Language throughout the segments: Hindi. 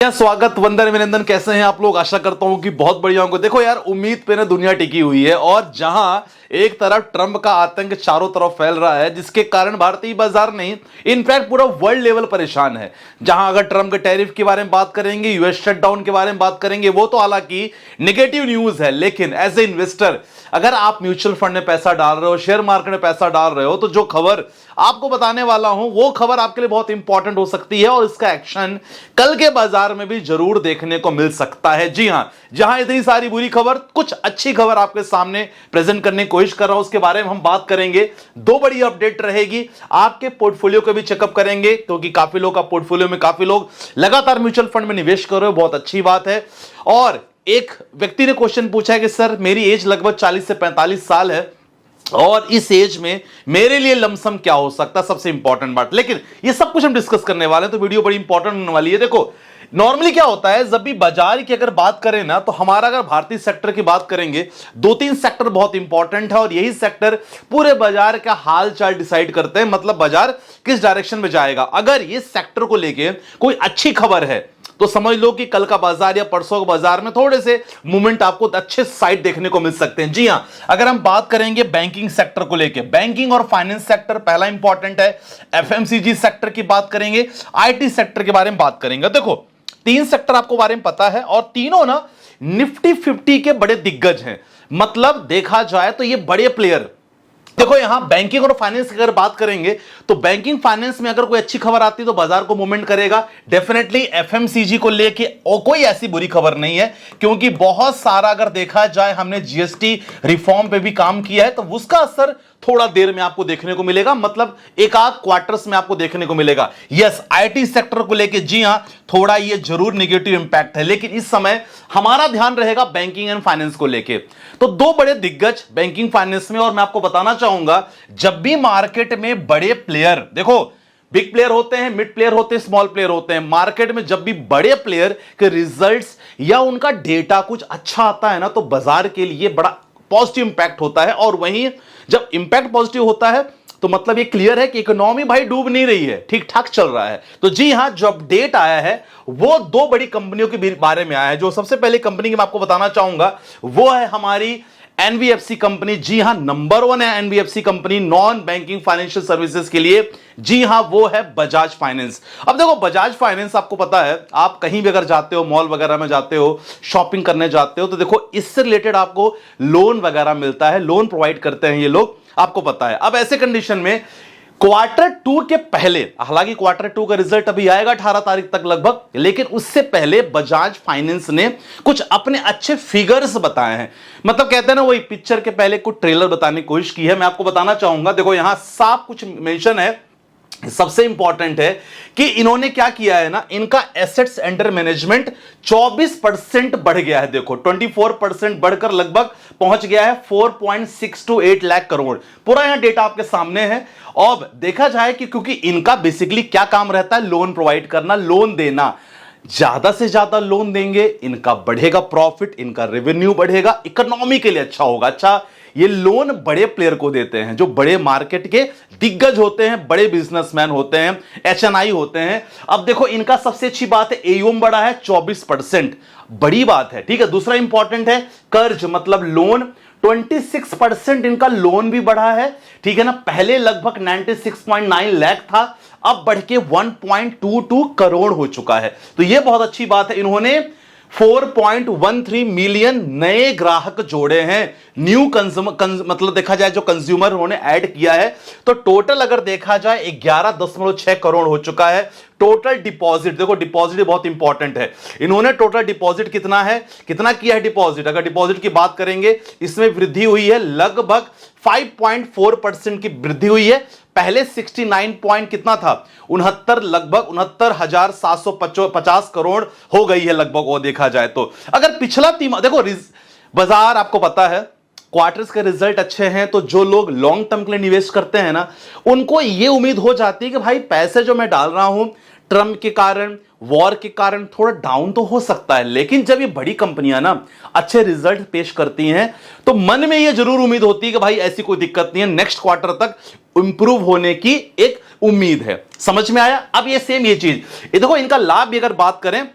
स्वागत, वंदन, अभिनंदन। कैसे हैं आप लोग? आशा करता हूं कि बहुत बढ़िया होंगे। देखो यार, उम्मीद पे ना दुनिया टिकी हुई है और जहां एक तरफ ट्रंप का आतंक चारों तरफ फैल रहा है, जिसके कारण भारतीय बाजार नहीं, इनफैक्ट पूरा वर्ल्ड लेवल परेशान है। जहां अगर ट्रंप के टैरिफ के बारे में बात करेंगे, यूएस शटडाउन के बारे में बात करेंगे, वो तो हालांकि नेगेटिव न्यूज है, लेकिन एज ए इन्वेस्टर अगर आप म्यूचुअल फंड में पैसा डाल रहे हो, शेयर मार्केट में पैसा डाल रहे हो, तो जो खबर आपको बताने वाला हूं वो खबर आपके लिए बहुत इंपॉर्टेंट हो सकती है और इसका एक्शन कल के बाजार में भी जरूर देखने को मिल सकता है। जी हां, जहां इतनी सारी बुरी खबर, कुछ अच्छी खबर आपके सामने प्रेजेंट करने की कोशिश कर रहा हूं, उसके बारे में हम बात करेंगे। दो बड़ी अपडेट रहेगी, आपके पोर्टफोलियो को भी चेकअप करेंगे क्योंकि काफी लोग का पोर्टफोलियो में काफी लोग लगातार म्यूचुअल फंड में निवेश कर रहे हो, बहुत अच्छी बात है। और एक व्यक्ति ने क्वेश्चन पूछा है कि सर मेरी एज लगभग 40 से 45 साल है और इस एज में मेरे लिए लमसम क्या हो सकता है, सबसे इंपॉर्टेंट बात। लेकिन ये सब कुछ हम डिस्कस करने वाले हैं, तो वीडियो बड़ी इंपॉर्टेंट होने वाली है। देखो, नॉर्मली क्या होता है, जब भी बाजार की अगर बात करें ना, तो हमारा अगर भारतीय सेक्टर की बात करेंगे, दो तीन सेक्टर बहुत इंपॉर्टेंट है और यही सेक्टर पूरे बाजार का हाल चाल डिसाइड करते हैं, मतलब बाजार किस डायरेक्शन में जाएगा। अगर ये सेक्टर को लेके कोई अच्छी खबर है तो समझ लो कि कल का बाजार या परसों का बाजार में थोड़े से मूवमेंट आपको अच्छे साइड देखने को मिल सकते हैं। जी हां, अगर हम बात करेंगे बैंकिंग सेक्टर को लेके, बैंकिंग और फाइनेंस सेक्टर पहला इंपॉर्टेंट है। एफएमसीजी सेक्टर की बात करेंगे, आईटी सेक्टर के बारे में बात करेंगे। देखो, तीन सेक्टर आपको बारे में पता है और तीनों ना निफ्टी 50 के बड़े दिग्गज हैं, मतलब देखा जाए तो ये बड़े प्लेयर। देखो, यहां बैंकिंग और फाइनेंस की अगर बात करेंगे तो बैंकिंग फाइनेंस में अगर कोई अच्छी खबर आती है तो बाजार को मूवमेंट करेगा डेफिनेटली। एफएमसीजी को लेके और कोई ऐसी बुरी खबर नहीं है क्योंकि बहुत सारा अगर देखा जाए हमने जीएसटी रिफॉर्म पे भी काम किया है, तो उसका असर थोड़ा देर में आपको देखने को मिलेगा, मतलब एक आध क्वार्टर्स में आपको देखने को मिलेगा। यस, आईटी सेक्टर को लेके जी हां, थोड़ा ये जरूर नेगेटिव इंपैक्ट है, लेकिन इस समय हमारा ध्यान रहेगा बैंकिंग एंड फाइनेंस को लेके। तो दो बड़े दिग्गज बैंकिंग फाइनेंस में, और मैं आपको बताना चाहूंगा जब भी मार्केट में बड़े प्लेयर, देखो बिग प्लेयर होते हैं, मिड प्लेयर होते हैं, स्मॉल प्लेयर होते हैं, मार्केट में जब भी बड़े प्लेयर के रिजल्ट्स या उनका डेटा कुछ अच्छा आता है ना, तो बाजार के लिए बड़ा पॉजिटिव इंपैक्ट होता है। और वहीं जब इंपैक्ट पॉजिटिव होता है तो मतलब ये क्लियर है कि इकोनॉमी भाई डूब नहीं रही है, ठीक ठाक चल रहा है। तो जी हां, जो अपडेट आया है वो दो बड़ी कंपनियों के बारे में आया है। जो सबसे पहले कंपनी की मैं आपको बताना चाहूंगा वो है हमारी एनबीएफसी कंपनी। जी हां, नंबर 1 है NBFC company non banking financial services के लिए। जी हां, वो है बजाज फाइनेंस। अब देखो, बजाज फाइनेंस आपको पता है, आप कहीं भी अगर जाते हो, मॉल वगैरह में जाते हो, शॉपिंग करने जाते हो, तो देखो इससे रिलेटेड आपको लोन वगैरह मिलता है, लोन प्रोवाइड करते हैं ये लोग, आपको पता है। अब ऐसे कंडीशन में Q2 के पहले, हालांकि Q2 का रिजल्ट अभी आएगा 18 तारीख तक लगभग, लेकिन उससे पहले बजाज फाइनेंस ने कुछ अपने अच्छे फिगर्स बताए हैं। मतलब कहते हैं ना, वही पिक्चर के पहले कुछ ट्रेलर बताने की कोशिश की है। मैं आपको बताना चाहूंगा, देखो यहां साफ कुछ मेंशन है। सबसे इंपॉर्टेंट है कि इन्होंने क्या किया है ना, इनका एसेट्स अंडर मैनेजमेंट 24% बढ़ गया है। देखो 24% बढ़कर लगभग पहुंच गया है 4.628 लाख करोड़। पूरा यहां डेटा आपके सामने है। अब देखा जाए कि क्योंकि इनका बेसिकली क्या काम रहता है, लोन प्रोवाइड करना, लोन देना। ज्यादा से ज्यादा लोन देंगे, इनका बढ़ेगा प्रॉफिट, इनका रेवेन्यू बढ़ेगा, इकोनॉमी के लिए अच्छा होगा। अच्छा, ये लोन बड़े प्लेयर को देते हैं, जो बड़े मार्केट के दिग्गज होते हैं, बड़े बिजनेसमैन होते हैं, एचएनआई होते हैं। अब देखो, इनका सबसे अच्छी बात है एयूएम बढ़ा है 24%, बड़ी बात है, ठीक है। दूसरा इंपॉर्टेंट है कर्ज, मतलब लोन 26% इनका लोन भी बढ़ा है, ठीक है ना। पहले लगभग 96.9 लाख था, अब बढ़ के 1.22 करोड़ हो चुका है। तो यह बहुत अच्छी बात है। इन्होंने 4.13 मिलियन नए ग्राहक जोड़े हैं, न्यू कंज्यूमर, मतलब देखा जाए जो कंज्यूमर उन्होंने ऐड किया है। तो टोटल अगर देखा जाए 11.6 करोड़ हो चुका है। टोटल डिपॉजिट, देखो डिपॉजिट बहुत इंपॉर्टेंट है। इन्होंने टोटल डिपॉजिट कितना है, कितना किया है डिपॉजिट, अगर डिपॉजिट की बात करेंगे इसमें वृद्धि हुई है, लगभग 5.4% की वृद्धि हुई है। पहले 69 पॉइंट कितना था, 69, लगभग 69,750 करोड़ हो गई है लगभग। वो देखा जाए तो अगर पिछला देखो बाजार आपको पता है क्वार्टर्स के रिजल्ट अच्छे हैं, तो जो लोग लॉन्ग टर्म के लिए निवेश करते हैं ना, उनको ये उम्मीद हो जाती है कि भाई पैसे जो मैं डाल रहा हूं ट्रम्प के कारण, वॉर के कारण थोड़ा डाउन तो हो सकता है, लेकिन जब ये बड़ी कंपनियां ना अच्छे रिजल्ट पेश करती हैं तो मन में ये जरूर उम्मीद होती है कि भाई ऐसी कोई दिक्कत नहीं है, नेक्स्ट क्वार्टर तक इंप्रूव होने की एक उम्मीद है। समझ में आया? अब ये सेम ये चीज, ये देखो इनका लाभ भी अगर बात करें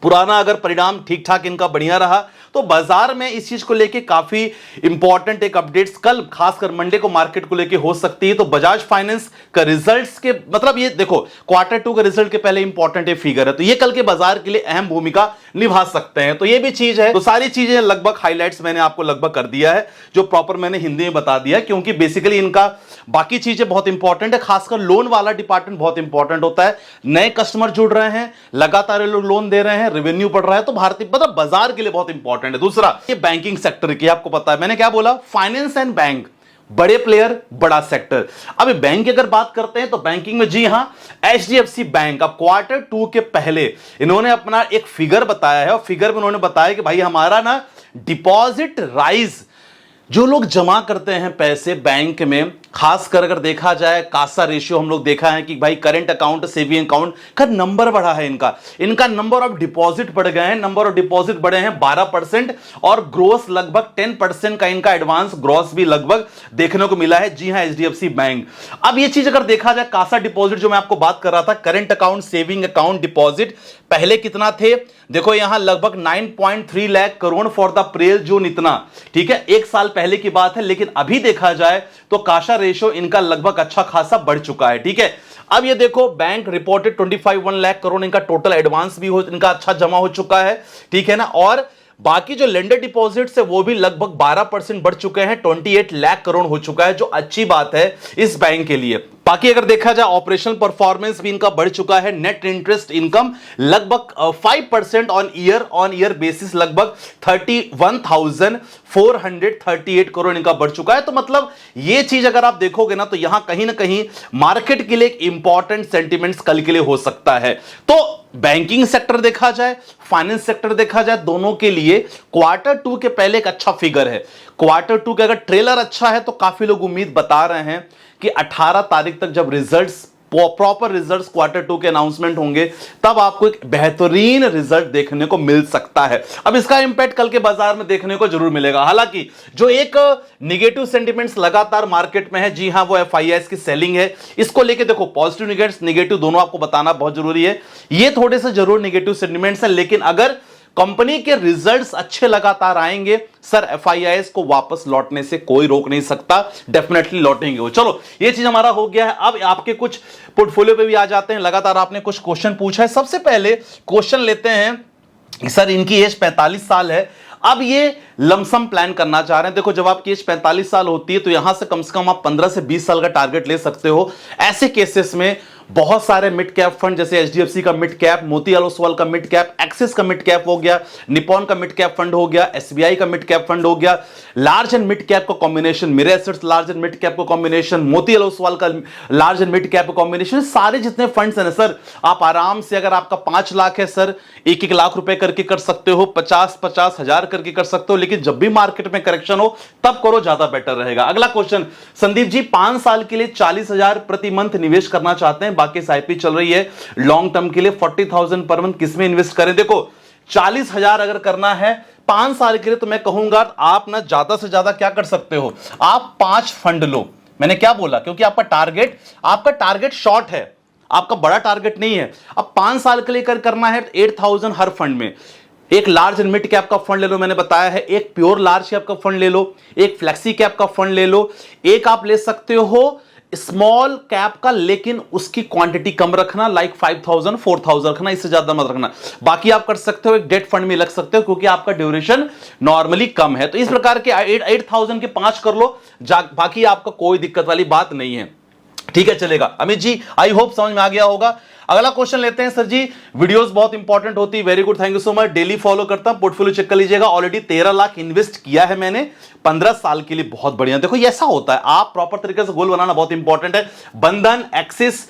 पुराना अगर परिणाम ठीक ठाक इनका बढ़िया रहा तो बाजार में इस चीज को लेके काफी इंपॉर्टेंट एक अपडेट्स कल खासकर मंडे को मार्केट को लेके हो सकती है। तो बजाज फाइनेंस का रिजल्ट्स के मतलब ये देखो क्वार्टर 2 के रिजल्ट के पहले इंपॉर्टेंट फिगर है, तो ये कल के बाजार के लिए अहम भूमिका निभा सकते हैं। तो ये भी चीज है। तो सारी चीजें लगभग हाईलाइट्स मैंने आपको लगभग कर दिया है, जो प्रॉपर मैंने हिंदी में बता दिया, क्योंकि बेसिकली इनका बाकी चीजें बहुत इंपॉर्टेंट है। खासकर लोन वाला डिपार्टमेंट बहुत इंपॉर्टेंट होता है। नए कस्टमर जुड़ रहे हैं, लगातार ये लोग लोन दे रहे हैं, रेवेन्यू बढ़ रहा है, तो भारतीय मतलब बाजार के लिए बहुत इंपॉर्टेंट है। दूसरा ये बैंकिंग सेक्टर की, आपको पता है मैंने क्या बोला, फाइनेंस एंड बैंक, बड़े प्लेयर बड़ा सेक्टर। अब बैंक की अगर बात करते हैं तो बैंकिंग में जी हां एचडीएफसी बैंक अब क्वार्टर 2 के पहले इन्होंने अपना एक फिगर बताया है, और फिगर में उन्होंने बताया कि भाई हमारा ना डिपॉजिट राइज, जो लोग जमा करते हैं पैसे बैंक में, खासकर अगर देखा जाए कासा रेशियो हम लोग देखा है कि भाई करंट अकाउंट सेविंग अकाउंट का नंबर बढ़ा है, इनका नंबर ऑफ डिपॉजिट बढ़ गए हैं, नंबर ऑफ डिपॉजिट बढ़े हैं 12%, और ग्रोस लगभग 10% का इनका एडवांस ग्रोस भी लगभग देखने को मिला है। जी हां एचडीएफसी बैंक। अब ये चीज अगर देखा जाए कासा डिपॉजिट जो मैं आपको बात कर रहा था, current account saving account deposit पहले कितना थे, देखो यहां लगभग 9.3 lakh crore for the April June, इतना ठीक है, एक साल पहले की बात है। लेकिन अभी देखा जाए तो कासा रेशो इनका लगभग अच्छा खासा बढ़ चुका है, ठीक है। अब ये देखो बैंक रिपोर्टेड 25 लाख करोड़ इनका टोटल एडवांस भी हो, इनका अच्छा जमा हो चुका है, ठीक है ना। और बाकी जो लेंडर डिपॉजिट्स है वो भी लगभग 12% बढ़ चुके हैं, 28 लाख करोड़ हो चुका है, जो अच्छी बात है इस बैंक के लिए। बाकी अगर देखा जाए ऑपरेशनल परफॉर्मेंस भी इनका बढ़ चुका है, नेट इंटरेस्ट इनकम लगभग 5% ऑन ईयर बेसिस लगभग 31,438 करोड़ इनका बढ़ चुका है। तो मतलब ये चीज अगर आप देखोगे ना तो यहां कहीं ना कहीं मार्केट के लिए एक इंपॉर्टेंट सेंटिमेंट्स कल के लिए हो सकता है। तो बैंकिंग सेक्टर देखा जाए, फाइनेंस सेक्टर देखा जाए, दोनों के लिए क्वार्टर 2 के पहले एक अच्छा फिगर है। क्वार्टर 2 के अगर ट्रेलर अच्छा है तो काफी लोग उम्मीद बता रहे हैं कि 18 तारीख तक जब रिजल्ट्स प्रॉपर रिजल्ट्स क्वार्टर 2 के अनाउंसमेंट होंगे तब आपको एक बेहतरीन रिजल्ट देखने को मिल सकता है। अब इसका इंपैक्ट कल के बाजार में देखने को जरूर मिलेगा। हालांकि जो एक निगेटिव सेंटिमेंट्स लगातार मार्केट में है, जी हां वो एफआईआईएस की सेलिंग है। इसको लेके देखो पॉजिटिव निगेटिव दोनों आपको बताना बहुत जरूरी है। ये थोड़े से जरूर निगेटिव सेंटिमेंट्स है, लेकिन अगर कंपनी के रिजल्ट्स अच्छे लगातार आएंगे सर, एफआईआईएस को वापस लौटने से कोई रोक नहीं सकता, डेफिनेटली लौटेंगे वो। चलो ये चीज हमारा हो गया है। अब आपके कुछ पोर्टफोलियो पे भी आ जाते हैं। लगातार आपने कुछ क्वेश्चन पूछा है। सबसे पहले क्वेश्चन लेते हैं, सर इनकी एज 45 साल है, अब ये लमसम प्लान करना चाह रहे हैं। देखो जब आपकी एज 45 साल होती है तो यहां से कम आप 15 से 20 साल का टारगेट ले सकते हो। ऐसे केसेस में बहुत सारे मिड कैप फंड, जैसे एचडीएफसी का मिड कैप, मोतीलाल ओसवाल का मिड कैप, एक्सिस का मिड कैप हो गया, निपॉन का मिड कैप फंड हो गया, एसबीआई का मिड कैप फंड हो गया, लार्ज एंड मिड कैप का कॉम्बिनेशन, मेरे assets large and mid cap का कॉम्बिनेशन, मोतीलाल ओसवाल का लार्ज एंड मिड कैप का कॉम्बिनेशन, सारे जितने फंड्स हैं ना सर, आप आराम से अगर आपका 5 लाख है सर, 1-1 लाख रुपए करके कर सकते हो, 50-50 हजार करके कर सकते हो। लेकिन जब भी मार्केट में करेक्शन हो तब करो, ज्यादा बेटर रहेगा। अगला क्वेश्चन, संदीप जी 5 साल के लिए 40,000 प्रति मंथ निवेश करना चाहते हैं, बाकी एसआईपी चल रही है लॉन्ग टर्म के लिए 40,000 पर मंथ, किसमें इन्वेस्ट करें? देखो 40,000 अगर करना है 5 साल के लिए तो मैं कहूंगा आप ना ज्यादा से ज्यादा क्या कर सकते हो, आप 5 फंड लो। मैंने क्या बोला, क्योंकि आपका टारगेट शॉर्ट है, आपका बड़ा टारगेट नहीं है। अब 5 साल के लिए करना है 8,000 हर फंड में। एक लार्ज एंड मिड कैप का फंड ले लो, मैंने बताया है, एक प्योर लार्ज कैप का फंड ले लो, एक फ्लेक्सी कैप का फंड ले लो, एक आप ले सकते हो स्मॉल कैप का, लेकिन उसकी क्वांटिटी कम रखना, लाइक 5,000 4,000 रखना, इससे ज्यादा मत रखना। बाकी आप कर सकते हो एक डेट फंड में लग सकते हो, क्योंकि आपका ड्यूरेशन नॉर्मली कम है। तो इस प्रकार के 8,000 के 5 कर लो, बाकी आपका कोई दिक्कत वाली बात नहीं है, ठीक है, चलेगा। अमित जी आई होप समझ में आ गया होगा। अगला क्वेश्चन लेते हैं, सर जी वीडियोस बहुत इंपॉर्टेंट होती है, very good, thank you so much, daily follow करता हूं, पोर्टफोलियो चेक कर लीजिएगा। ऑलरेडी 13 लाख इन्वेस्ट किया है मैंने 15 साल के लिए, बहुत बढ़िया। देखो ये ऐसा होता है, आप प्रॉपर तरीके से गोल बनाना बहुत इंपॉर्टेंट है। बंधन, एक्सिस,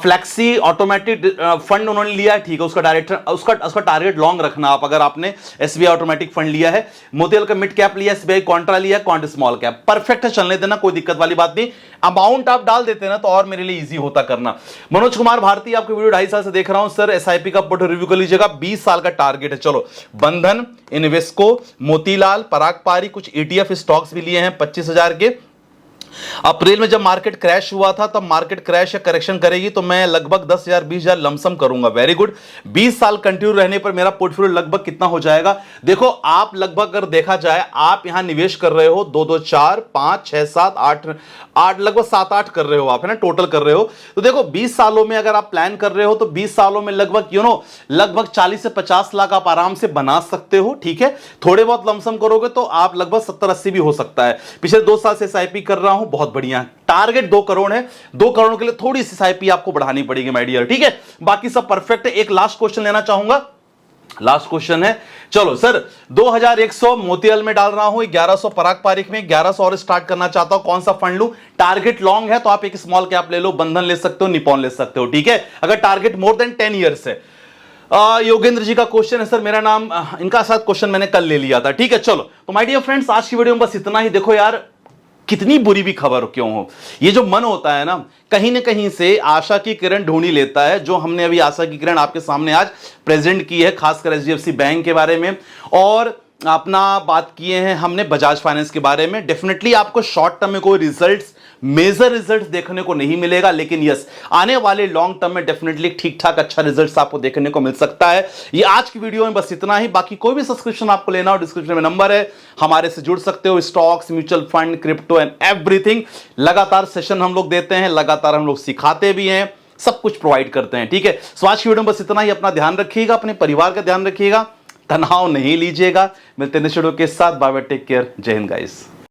फ्लेक्सी, ऑटोमेटिक फंड उन्होंने लिया है, ठीक है, उसका टारगेट लॉन्ग रखना आप। अगर आपने एसबीआई ऑटोमेटिक फंड लिया है, मोतीलाल का मिड कैप लिया, एसबीआई कॉन्ट्रा लिया, क्वांट स्मॉल कैप, परफेक्ट है, चलने देना, कोई दिक्कत वाली बात नहीं। अमाउंट आप डाल देते ना तो और मेरे लिए इजी होता करना। मनोज कुमार भारती, आपकी वीडियो 2.5 साल से देख रहा हूं सर, एसआईपी का पोर्टफोलियो रिव्यू कर लीजिएगा, 20 साल का टारगेट है। चलो बंधन, इन्वेस्को, मोतीलाल, पराग पारी, कुछ ETF स्टॉक्स भी लिए हैं 25,000 के, अप्रैल में जब मार्केट क्रैश हुआ था तब मार्केट क्रैश या करेक्शन करेगी तो मैं लगभग 10,000 20,000 लमसम करूंगा। Very good. 20 साल कंटिन्यू रहने पर मेरा पोर्टफोलियो लगभग कितना हो जाएगा? देखो आप लगभग अगर देखा जाए आप यहां निवेश कर रहे हो 2 2 4 5 6 7 8 लगभग 7 8 कर रहे हो आप, है ना, टोटल कर रहे हो। तो देखो 20 सालों में अगर आप प्लान कर रहे हो तो 20 सालों में लगभग लगभग 40 से 50 लाख आप आराम से बना सकते हो। ठीक है, थोड़े बहुत लमसम करोगे तो आप लगभग 70 80 भी हो सकता है। पिछले 2 साल से एसआईपी कर रहा हूं, बहुत बढ़िया। टारगेट 2 करोड़ है, 2 करोड़ के लिए थोड़ी सी एसआईपी आपको बढ़ानी पड़ेगी माय डियर। ठीक है, बाकी सब परफेक्ट है। एक लास्ट क्वेश्चन लेना चाहूंगा, लास्ट क्वेश्चन है। चलो सर 2100 मोतीलाल में डाल रहा हूं, 1100 पराग पारिक में, 1100 और स्टार्ट करना चाहता हूं, कौन सा फंड लूं? टारगेट लॉन्ग है तो आप एक स्मॉल कैप ले लो, बंधन ले सकते हो, निपॉन ले सकते हो। ठीक है, अगर टारगेट मोर देन 10 ईयर्स है। योगेंद्र जी का क्वेश्चन है, सर मेरा नाम, इनका साथ क्वेश्चन मैंने कल ले लिया था। ठीक है, चलो तो माय डियर फ्रेंड्स आज की वीडियो में बस इतना ही। देखो यार कितनी बुरी भी खबर क्यों हो, ये जो मन होता है ना कहीं ना कहीं से आशा की किरण ढूंढ ही लेता है। जो हमने अभी आशा की किरण आपके सामने आज प्रेजेंट की है, खासकर एचडीएफसी बैंक के बारे में, और अपना बात किए हैं हमने बजाज फाइनेंस के बारे में। डेफिनेटली आपको शॉर्ट टर्म में कोई रिजल्ट्स, मेजर रिजल्ट्स देखने को नहीं मिलेगा, लेकिन यस आने वाले लॉन्ग टर्म में डेफिनेटली ठीक ठाक अच्छा रिजल्ट्स आपको देखने को मिल सकता है। ये आज की वीडियो में बस इतना ही। बाकी कोई भी सब्सक्रिप्शन आपको लेना हो डिस्क्रिप्शन में नंबर है, हमारे से जुड़ सकते हो। Stocks, mutual fund, crypto and everything, लगातार सेशन हम लोग देते हैं, लगातार हम लोग सिखाते भी हैं, सब कुछ प्रोवाइड करते हैं। ठीक है, सो आज की वीडियो में बस इतना ही। अपना ध्यान रखिएगा, अपने परिवार का ध्यान रखिएगा, तनाव नहीं लीजिएगा। मिलते हैं नेक्स्ट वीडियो के साथ। बाय बाय, टेक केयर, जय हिंद गाइस।